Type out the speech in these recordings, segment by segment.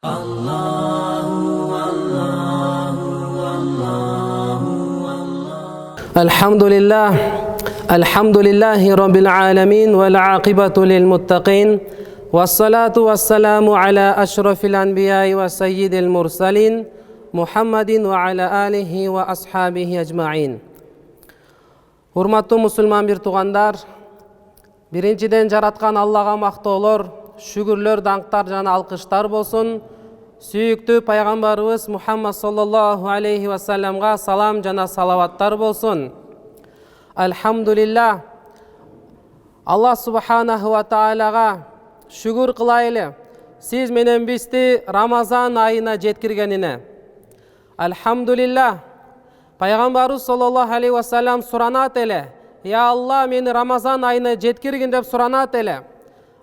Alhamdulillahi Rabbil alamin wal aqibatu lil muttaqin wassalatu wassalamu ala ashrafil anbiya'i wa sayyidil mursalin Muhammadin wa ala alihi wa ashabihi ajma'in. Урматтуу мусулман бир туугандар, биринчиден жараткан Аллага мактоолор, шүгүрлөр, даңктар жана алкыштар болсун. Сүйүктүү пайгамбарыбыз Мухаммад саллаллаху алейхи ва салламга салам жана салаваттар болсун. Алхамдулиллах. Аллах субханаху ва таалага шүгүр кылайлы. Сиз менен бизди Рамазан айына жеткиргенине. Алхамдулиллах. Пайгамбарыбыз саллаллаху алейхи ва саллам суранат эле: "Я Алла, мени Рамазан айына жеткиргин" деп суранат эле.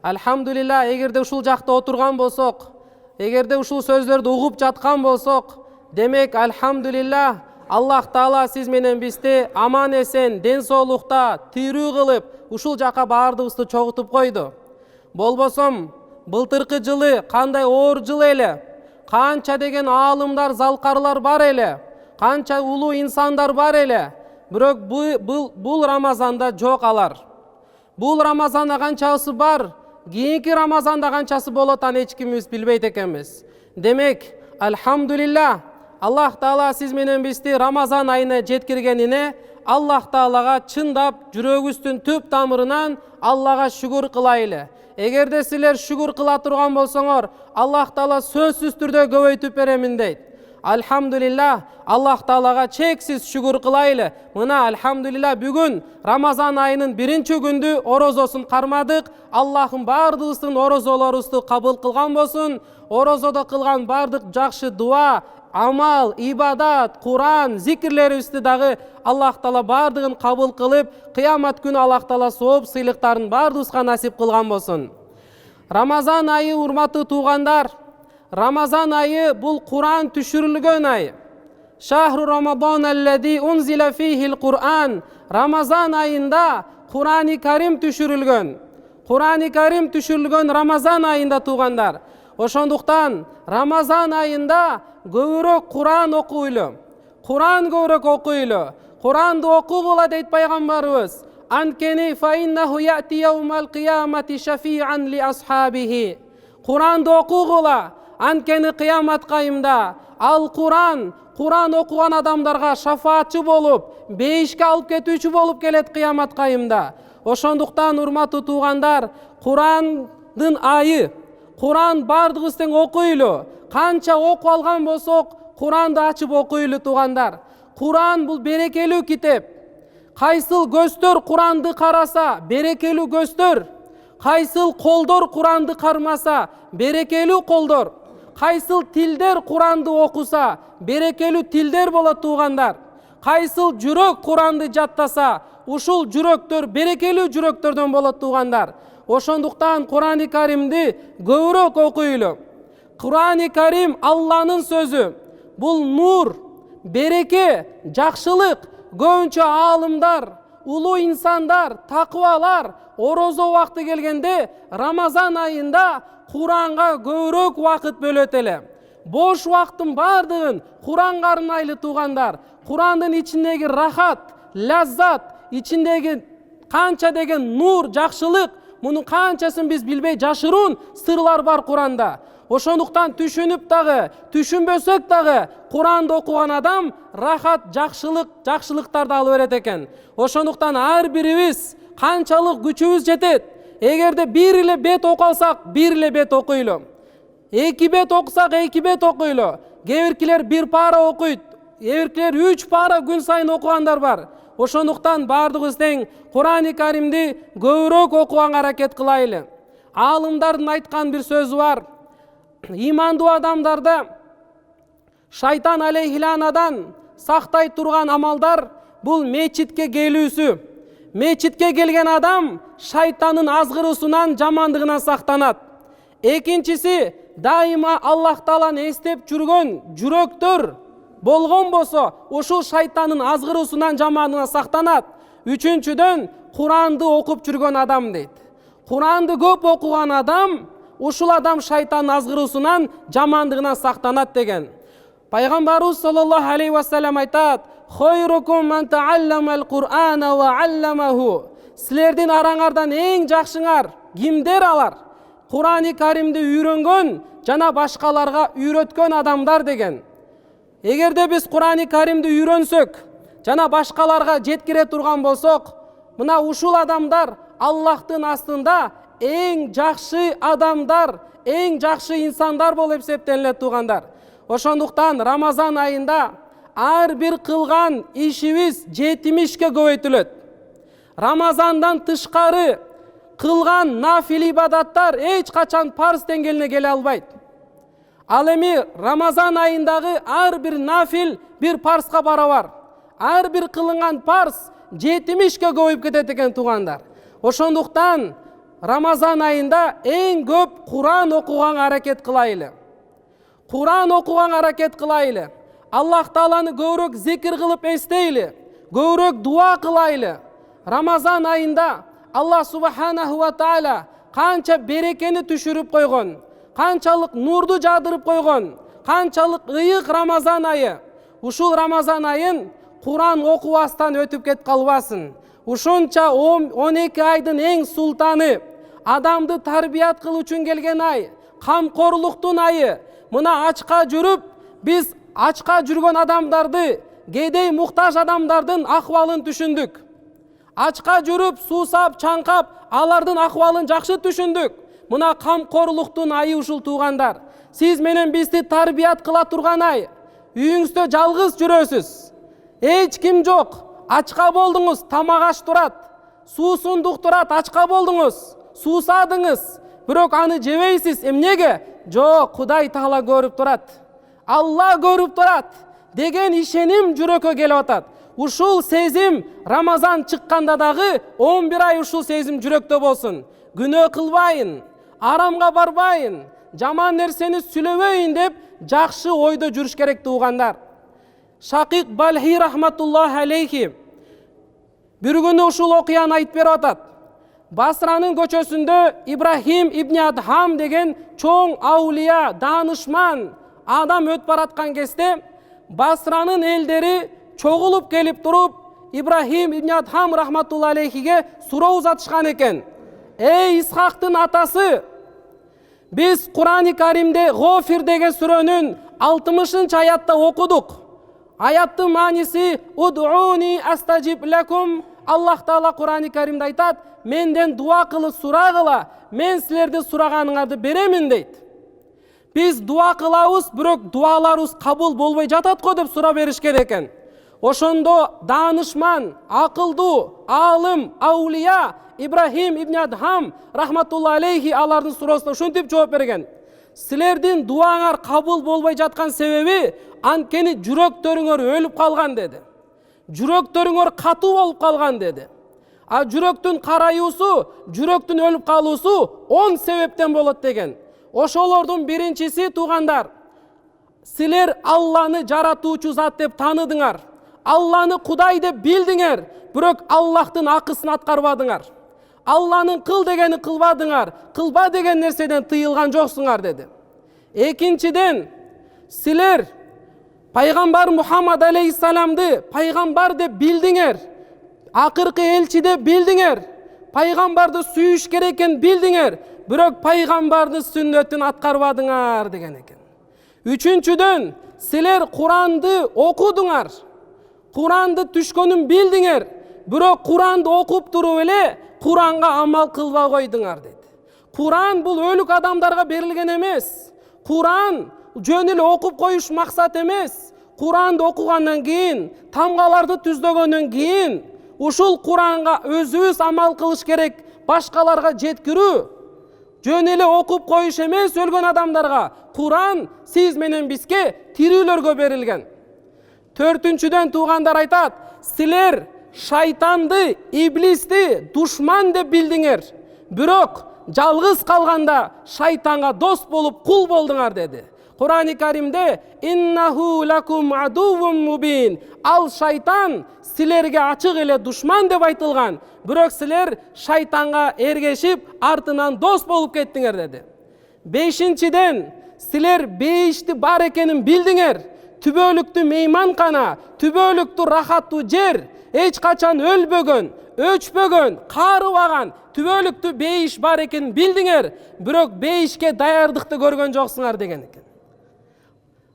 Алхамдулиллах, эгерде ушул жакта отурган болсок, эгерде ушул сөздөрдү угуп жаткан болсок, демек алхамдулиллах, Аллах Таала сиз менен бизди аман эсен, ден соолукта, тирүү кылып, ушул жака баардыгыбызды чогултуп койду. Болбосом, былтыркы жылы кандай оор жыл эле, канча деген аалымдар, залкарлар бар эле, канча улуу инсандар бар эле. Бирок бул Рамазанда жок алар. Бул Рамазанда канчасы бар, кийинки Рамазанда канчасы болот, аны эч кимибиз билбейт экенбиз. Демек, алхамдулиллах, Аллах Таала сиз менен бизди Рамазан айына жеткиргенине Аллах Таалага чындап жүрөгүбүздүн түп тамырынан Аллага шүгүр кылайлы. Эгерде силер шүгүр кыла турган болсоңор, Аллах Таала сөзсүз түрдө көбөйтүп беремин дейт. Алхамдулиллах, Аллах Таалага чексиз шүгүр кылайлы. Мына алхамдулиллах, бүгүн Рамазан айынын биринчи күндү орозосун кармадык. Аллахым бардыгыбыздын орозолорубузду кабыл кылган болсун. Орозодо кылган бардык жакшы дуа, амал, ибадат, Куран, зикирлерибизди дагы Аллах Таала бардыгын кабыл кылып, кыямат күнү Аллах Таала сооп сыйлыктарын бардыгыбызга насип кылган болсун. Рамазан айы, урматтуу туугандар, Рамазан айы бул Куран түшүрүлгөн ай. Шахру Рамадан аллади унзила фихил Куран. Рамазан айында Курани Карим түшүрүлгөн. Курани Карим түшүрүлгөн Рамазан айында туугандар. Ошондуктан Рамазан айында көбүрөөк Куран окуйлу. Куран көбүрөөк окуйлу. Куранды окугула дейт пайгамбарыбыз. Анкени фа иннаху яти яумал кыямати шафиан ли асхабихи. Куранды окугула. Анкени кыямат кайымда ал Куран окуган адамдарга шафаатчы болуп, бейишке алып кетүүчү болуп келет кыямат кайымда. Ошондуктан урматтуу туугандар, Курандын айы, Куран бардыгыбыз тең окуйлу. Канча окуп алган болсок, Куранды ачып окуйлу туугандар. Куран бул берекелүү китеп. Кайсыл көздөр Куранды караса, берекелүү көздөр. Кайсыл колдор Куранды кармаса, берекелүү колдор. Кайсыл тилдер Куранды окуса, берекелүү тилдер болот туугандар. Кайсыл жүрөк Куранды жаттаса, ушул жүрөктөр берекелүү жүрөктөрдөн болот туугандар. Ошондуктан Курани Каримди көбүрөөк окуйлу. Курани Карим Алланын сөзү. Бул нур, береке, жакшылык. Көбүнчө аалымдар, улуу инсандар, такыбалар орозо убакыты келгенде Рамазан айында Куранга көбүрөөк убакыт бөлөт эле. Бош убакыттын бардыгын Куранга арнайлы туугандар. Курандын ичиндеги рахат, лаззат, ичиндеги канча деген нур, жакшылык, мунун канчасын биз билбей жашыруун сырлар бар Куранда. Ошондуктан түшүнүп дагы, түшүнбөсөк дагы Куранды окуган адам рахат, жакшылыктарды алып берет экен. Ошондуктан ар бирибиз канчалык күчүбүз жетет. Эгерде бир эле бет окусак, бир эле бет окуйлу. 2 бет окусак, 2 бет окуйлу. Кээ-биркилер 1 пара окуйт, кээ-биркилер 3 пара күн сайын окугандар бар. Ошондуктан бардыгыбыз тең Курани Каримди көбүрөөк окуганга аракет кылайлы. Аалымдардын айткан бир сөзү бар. Имандуу адамдарды шайтан алейхиланадан сактай турган амалдар бул мечитке келүүсү. Мечитке келген адам шайтанын азгыруусунан, жамандыгынан сактанат. Экинчиси, дайыма Аллах Тааланы эстеп жүргөн жүрөктөр болгон болсо, ушул шайтанын азгыруусунан, жамандыгынан сактанат. Үчүнчүдөн, Куранды окуп жүргөн адам дейт. Куранды көп окуган адам ушул адам шайтан азгыруусунан, жамандыгынан сактанат деген. Пайгамбарыбыз саллаллаху алейхи ва саллям айтат: "Хойрукум ман таалламал Кур'ана ва алламаху." Силердин араңардан эң жакшыңар кимдер алар? Кур'ани Каримди үйрөнгөн жана башкаларга үйрөткөн адамдар деген. Эгерде биз Кур'ани Каримди үйрөнсөк, жана башкаларга жеткире турган болсок, мына ушул адамдар Аллахтын астында эң жакшы адамдар, эң жакшы инсандар болуп эсептелет тугандар. Ошондуктан Рамазан айында ар бир кылган ишибиз 70ке көбөйтүлөт. Рамазандан тышкары кылган нафил ибадаттар эч качан парз деңгээлине келе албайт. Ал эми Рамазан айындагы ар бир нафил бир парзга барабар. Ар бир кылынган парз 70ке көбөйүп кетет экен тугандар. Ошондуктан Рамазан айында эң көп Кур'ан окуганга аракет кылайлы. Кур'ан окуганга аракет кылайлы. Аллах Тааланы көбүрөөк зикир кылып эстейли, көбүрөөк дуа кылайлы. Рамазан айында Аллах Субханаху ва Таала канча берекени түшүрүп койгон, канчалык нурду жадырып койгон, канчалык ыйык Рамазан айы. Ушул Рамазан айын Кур'ан окубастан өтүп кетип калбасын. Ушунча 12 айдын эң султаны, адамды тарбият кылуу үчүн келген ай, камкорлуктун айы. Мына ачка жүрүп, биз ачка жүргөн адамдарды, кедей муктаж адамдардын акыбалын түшүндүк. Ачка жүрүп, суусап, чаңкап, алардын акыбалын жакшы түшүндүк. Мына камкорлуктун айы ушул тугандар. Сиз менен бизди тарбият кыла турган ай. Үйүңүздө жалгыз жүрөсүз. Эч ким жок. Ачка болдуңуз, тамак аш турат. Суусундук турат, ачка болдуңуз. Суусадыңыз. Бирок аны жебейсиз. Эмнеге? Жок, Кудай Таала көрүп турат. Алла көрүп турат деген ишеним жүрөккө келип атат. Ушул сезим Рамазан чыкканда дагы 11 ай ушул сезим жүрөктө болсун. Күнөө кылбайын, арамга барбайын, жаман нерсени сүйлөбөйүн деп жакшы ойдо жүрүш керек тугандар. Шакик Балхи рахматуллах алейхи бир күнү ушул окуяны айтып берип атат. Басранын көчөсүндө Ибрахим ибн Адхам деген чоң аулия, данышман адам өтүп бараткан кезде Басранын элдери чогулуп келип туруп Ибрахим ибн Адхам рахматулла алейхиге суроо узатышкан экен. Эй Исхактын атасы, биз Кур'ани Каримде Гофир деген сүрөнүн 60-ынчы аятта окудук. Аяттын мааниси удуни астажиб лакум. Аллах Таала Кур'ани Каримде айтат: менден дуа кылып сурагыла, мен силердин сураганыңарды беремин дейт. Биз дуа кылабыз, бирок дуаларыбыз кабыл болбой жатат го деп сурап беришкен экен. Ошондо данышман, акылдуу, алым, аулия Ибрахим ибн Адхам рахматулла алейхи алардын суроосуна ушинтип жооп берген: силердин дуаңар кабыл болбой жаткан себеби анткени жүрөктөрүңөр өлүп калган деди. Жүрөктөрүңөр катуу болуп калган деди. А жүрөктүн караюусу, жүрөктүн өлүп калуусу 10 себептен болот деген. Ошолордун биринчиси тугандар, силер Алланы жаратуучу зат деп таныдыңар. Алланы Кудай деп билдиңер, бирок Аллахтын акысын аткарбадыңар. Алланын кыл дегени кылбадыңар, кылба деген нерседен тыйылган жоксуңар деди. Экинчиден, силер Пайгамбар Мухаммад алейхиссаламды пайгамбар деп билдиңер, акыркы элчи деп билдиңер, пайгамбарды сүйүш керек экенин билдиңер, бирок пайгамбардын сүннөтүн аткарбадыңар деген экен. Үчүнчүдөн, силер Куранды окудуңар, Куранды түшкөнүн билдиңер, бирок Куранды окуп туруп эле Куранга амал кылбай койдуңар деди. Куран бул өлүк адамдарга берилген эмес. Куран жөн эле окуп коюш максат эмес. Куранды окугандан кийин, тамгаларды түздөгөндөн кийин ушул Куранга өзүбүз амал кылыш керек, башкаларга жеткирүү. Жөн эле окуп коюш эмес өлгөн адамдарга. Куран сиз менен бизге тирүүлөргө берилген. Төртүнчүдөн тугандар айтат: силер шайтанды, иблисти душман деп билдиңер, бирок жалгыз калганда шайтанга дос болуп кул болдуңар деди. Кур'ани Каримде иннаху лакум адуввун мубин. Ал шайтан силерге ачык эле душман деп айтылган, бирок силер шайтанга эргешип артынан дос болуп кеттиңер деди. Beşinçiden, siler beyişti бар екенін bildiңер. Түбөлүктү мейманкана, түбөлүктү рахаттуу жер, эч качан өлбөгөн, өчпөгөн, карыбаган түбөлүктү бейиш бар экенин билдиңер, бирок бейишке даярдыкты көргөн жоксуңар деген экен.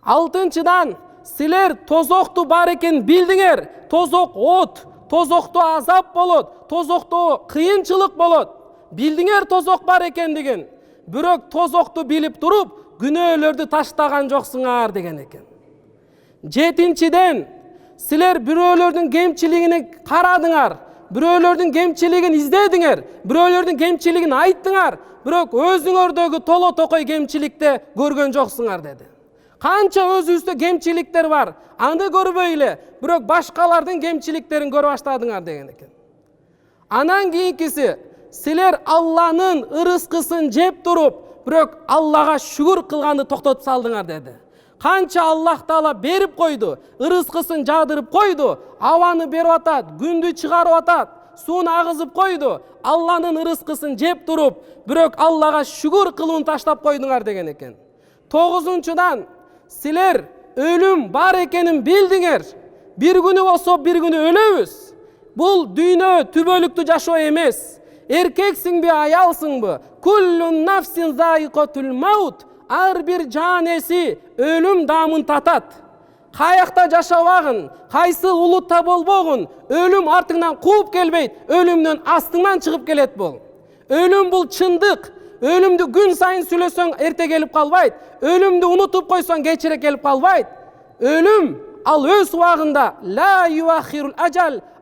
Алтынчыдан, силер тозокту бар экенин билдиңер. Тозок от, тозокто азап болот, тозокто кыйынчылык болот. Билдиңер тозок бар экендигин, бирок тозокту билип туруп, күнөөлөрдү таштаган жоксуңар деген экен. Жетинчиден, силер бирөөлөрдүн кемчилигини карадыңар, бирөөлөрдүн кемчилигин издедиңер, бирөөлөрдүн кемчилигин айттыңар, бирок өзүңөрдөгү толо токой кемчиликте көргөн жоксуңар деди. Канча өзүбүздө кемчиликтер бар, аны көрбөй эле, бирок башкалардын кемчиликтерин көрүп баштадыңар деген экен. Анан кийинкиси, силер Алланын ырыскысын жеп туруп, бирок Аллага шүгүр кылганды токтотуп салдыңар деди. Канча Аллах Таала берип койду, ырыскысын жаадырып койду, абаны берип атат, күндү чыгарып атат, сууну агызып койду. Алланын ырыскысын жеп туруп, бирок Аллага шүгүр кылууну таштап койдуңар деген экен. Тогузунчудан, силер өлүм бар экенин билдиңер. Бир күнү болсо бир күнү өлөбүз. Бул дүйнө түбөлүктүү жашоо эмес. Эркексиңби, аялсыңбы? Куллун нафсин заикатул маут. Ар бир жан эси өлүм даамын татат. Каякта жашабагын, кайсы улутта болбогун, өлүм артыңдан кууп келбейт, өлүмдөн астыңдан чыгып келет бул. Өлүм бул чындык. Өлүмдү күн сайын сүйлөсөң эрте келип калбайт, өлүмдү унутуп койсоң кечире келип калбайт. Өлүм ал өз убагында ла юахирул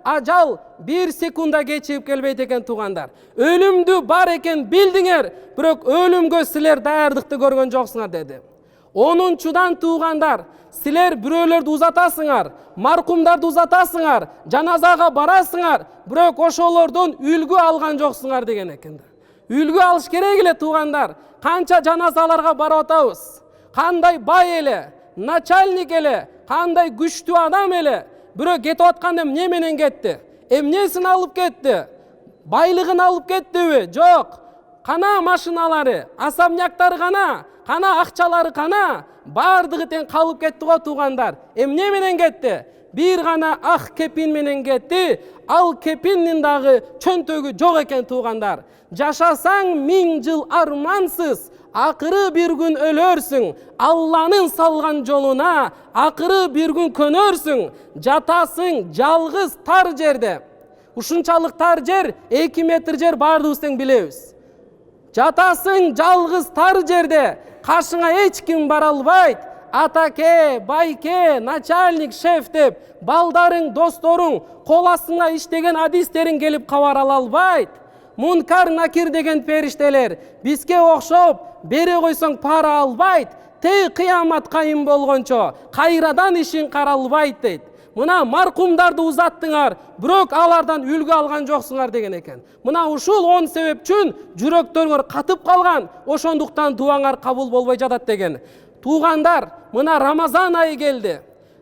ажал бир секунда кечирип келбейт экен туугандар. Өлүмдү бар экен билдиңер, бирок өлүмгө силер даярдыкты көргөн жоксуңар деди. 10-чудан туугандар, силер бирөөлөрдү узатасыңар, маркумдарды узатасыңар, жаназага барасыңар, бирок ошолордон үлгү алган жоксуңар деген экен. Үлгү алыш керек эле туугандар. Канча жаназаларга барып атабыз. Кандай бай эле, начальник эле, кандай күчтүү адам эле, бирок кетип атканда эмне менен кетти? Эмнесин алып кетти? Байлыгын алып кеттиби? Жок. Кана машиналары, особняктары кана акчалары кана? Бардыгы тең калып кетти го туугандар. Эмне менен кетти? Бир гана ак кепин менен кетти. Ал кепиндин дагы чөнтөгү жок экен туугандар. Жашасаң 1000 жыл армансыз, акыры бир күн өлөрсүң. Алланын салган жолуна акыры бир күн көнөрсүң. Жатасың жалгыз тар жерде. Ушунчалык тар жер 2 метр жер бардыгыбыз тең билебиз. Жатасың жалгыз тар жерде. Каршыңа эч ким бара албайт. Атаке, байке, начальник, шеф деп балдарың, досторуң, кол астыңа иштеген адистериң келип кабар ала албайт. Мункар, накир деген периштелер бизге окшоп бере койсоң пара албайт. Тей кыямат кайым болгончо кайрадан ишин каралбайт дейт. Мына маркумдарды узаттыңар, бирок алардан үлгү алган жоксуңар деген экен. Мына ушул 10 себепчүн жүрөктөрүңөр катып калган, ошондуктан дуаңар кабыл болбой жатат деген. Туугандар, мына Рамазан айы келди.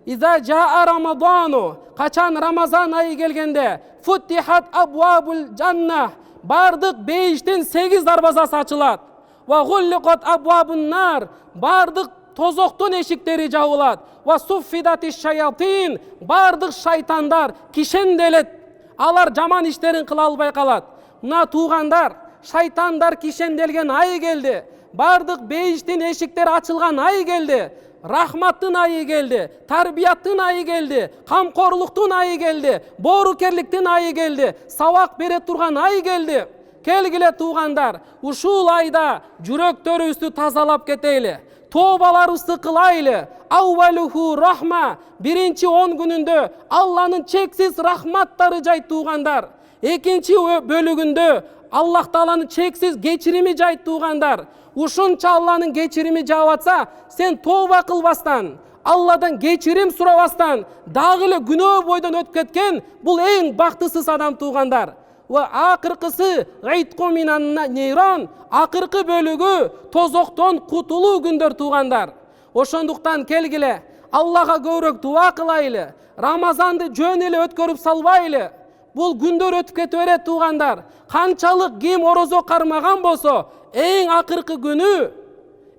Иза жаа Рамадану, качан Рамазан айы келгенде, футтихат абвабул жанна, бардык бейиштин 8 дарбазасы ачылат. Ва гулликат абвабун нар, бардык тозоктун эшиктери жабылат. Ва суффидати шаятин, бардык шайтандар кишенделет. Алар жаман иштерин кыла албай калат. Мына туугандар, шайтандар кишенделген айы келди. Бардык бейиштин эшиктери ачылган айы келди. Рахматтын айы келди, тарбияттын айы келди, камкорлуктун айы келди, боорукерликтин айы келди, сабак бере турган айы келди. Келгиле туугандар, ушул айда жүрөктөрүбүздү тазалап кетели, тообаларыбызды кылайлы. Аввалуху рахма, биринчи 10 күнүндө Алланын чексиз рахматтары жайт туугандар. Экинчи бөлүгүндө Аллах Тааланын чексиз кечирими жайт туугандар. Ушунча Алланын кечирими жаап атса, сен тооба кылбастан, Алладан кечирим сурабастан, дагы эле күнөө бойдон өтүп кеткен, бул эң бактысыз адам туугандар. Ва акыркысы гайтку минан нейрон, акыркы бөлүгү тозоктон кутулуу күндөр туугандар. Ошондуктан келгиле, Аллага көбүрөөк дуа кылайлы, Рамазанды жөн эле өткөрүп салбайлы. Бул күндөр өтүп кете берет туугандар. Канчалык ким орозо кармаган болсо, эң акыркы күнү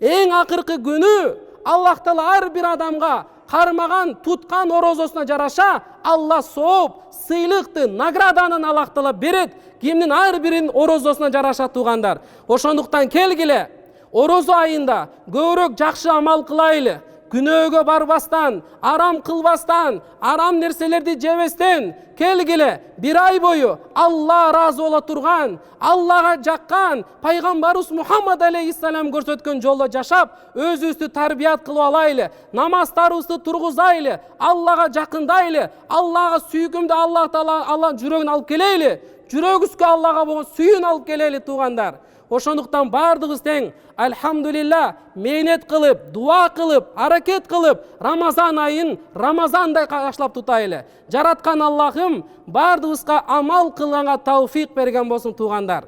эң акыркы күнү Аллах Таала ар бир адамга кармаган, туткан орозосуна жараша Алла сооп, сыйлыкты, награданын Аллах Таала берет. Кимдин ар биринин орозосуна жараша туугандар. Ошондуктан келгиле, орозо айында көбүрөөк жакшы амал кылайлы. Күнөөгө барбастан, арам кылбастан, арам нерселерди жебестен келгиле бир ай бою Алла ыраазы боло турган, Аллага жаккан пайгамбарыбыз Мухаммад алейхиссалам көрсөткөн жолдо жашап, өзүбүздү тарбият кылып алайлы, намаздарыбызды тургузайлы, Аллага жакындайлы, Аллага сүйкүмдүү Аллах Таала Алла жүрөгүн алып келейли, жүрөгүбүзгө Аллага болгон сүйүүн алып келейли туугандар. Ошондуктан бардыгыбыз тең альхамдулилла мээнет кылып, дуа кылып, аракет кылып, Рамазан айын Рамазандай каштап тутайлы. Жараткан Аллахым бардыгыбызга амал кылганга тауфик берген болсун туугандар.